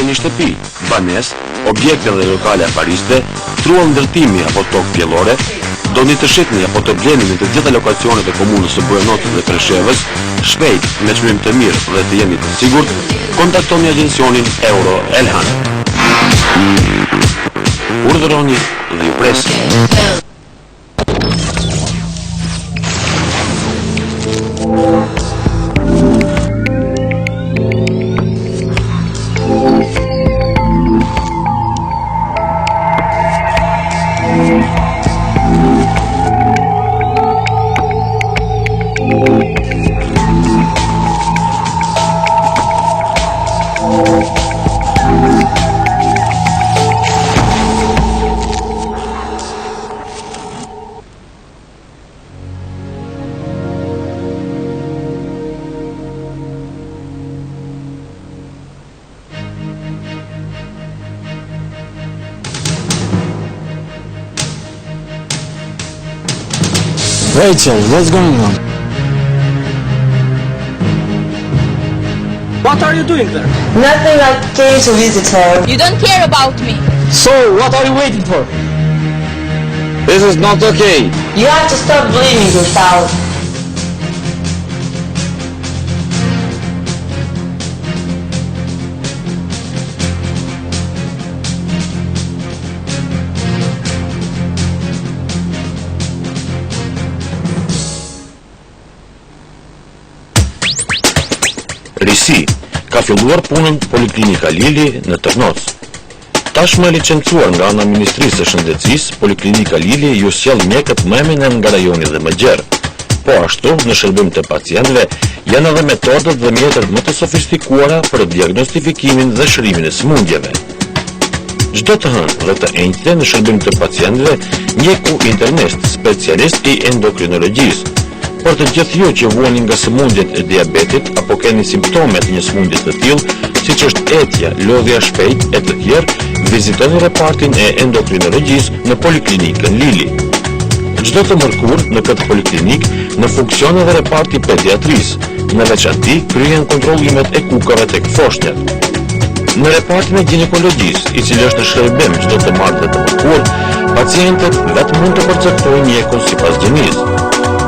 keni shtëpi, banes, objekte dhe lokale afariste, truan ndërtimi apo tokë pjellore, doni të shitni apo të bleni në të gjitha lokacionet e komunës së Buenotit dhe Treshevës, shpejt me çmim të mirë dhe të jeni të sigurt, kontaktoni agjencionin Euro Elhan. Urdhëroni dhe ju presim. Rachel, what's going on? What are you doing there? Nothing, I came to visit her. You don't care about me. So, what are you waiting for? This is not okay. You have to stop blaming yourself. Risi, ka filluar punën Poliklinika Lili në Tërnoc. Tashmë e licencuar nga ana Ministrisë së Shëndetësisë, Poliklinika Lili ju sjell mjekët më eminent nga rajoni dhe më gjerë. Po ashtu, në shërbim të pacientëve, janë edhe metodat dhe mjetët më të sofistikuara për diagnostifikimin dhe shërimin e sëmundjeve. Çdo të hënë dhe të enjte në shërbim të pacientëve, mjeku internist, specialist i endokrinologjisë. Për të gjithë ju që vuani nga sëmundjet e diabetit apo keni simptomet një sëmundje të tillë, siç është etja, lodhja shpejt e të tjerë, vizitoni repartin e endokrinologjisë në Poliklinikën Lili. Çdo të mërkur në këtë poliklinik në funksion edhe reparti pediatrisë, në veçanti kryen kontrollimet e kukave tek foshnjat. Në repartin e ginekologjisë, i cili është në shërbim çdo të martë dhe të mërkur, pacientët vetëm mund të përcaktojnë mjekun sipas gjinisë.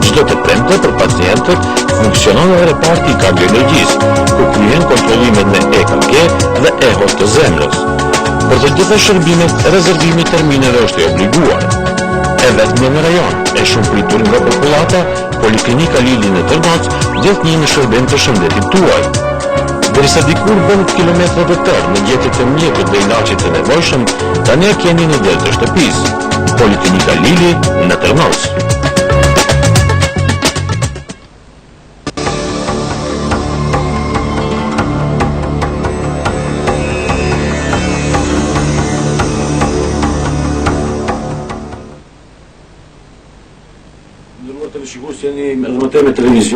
Çdo të premte për pacientët funksionon edhe reparti i kardiologjisë, ku kryen kontrollimet me EKG dhe ehos të zemrës. Për të gjitha shërbimet, rezervimi i termineve është i obliguar. E vetëm në rajon, e shumë pritur nga popullata, Poliklinika Lili në Tërnoc gjithë një në shërbim të shëndetit tuaj. Derisa dikur bënët kilometra të tërë në gjetjet e mjekut dhe ilaçit të nevojshëm, tani e keni në del të shtëpisë. Poliklinika Lili në Tërnoc. Ndërruar televizionistë jeni edhe më tej me televizion.